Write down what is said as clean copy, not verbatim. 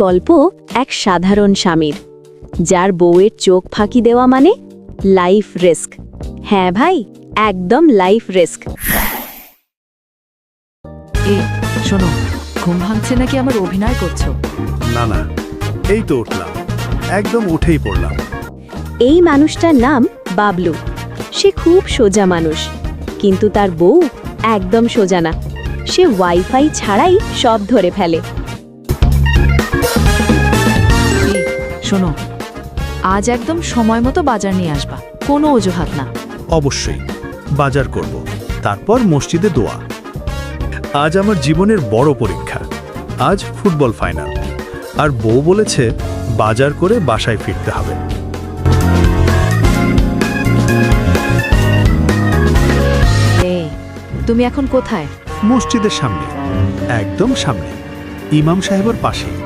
গল্প এক সাধারণ স্বামীর, যার বউয়ের চোখ ফাঁকি দেওয়া মানে লাইফ রিস্ক। হ্যাঁ ভাই, একদম লাইফ রিস্ক। এই শোনো, ঘুম ভাঙছে নাকি আমার অভিনয় করছো? না না, এই তো উঠলাম, একদম উঠেই পড়লাম। এই মানুষটার নাম বাবলু। সে খুব সোজা মানুষ, কিন্তু তার বউ একদম সোজা না। সে ওয়াইফাই ছাড়াই সব ধরে ফেলে। এই শোনো, আজ একদম সময় মতো বাজার নিয়ে আসবা, কোনো অজুহাত না। অবশ্যই বাজার করব, তারপর মসজিদে দোয়া। আজ আমার জীবনের বড় পরীক্ষা। আজ ফুটবল ফাইনাল, আর বউ বলেছে বাজার করে বাসায় ফিরতে হবে। এই, তুমি এখন কোথায়? মসজিদের সামনে, একদম সামনে, ইমাম সাহেবের পাশেই।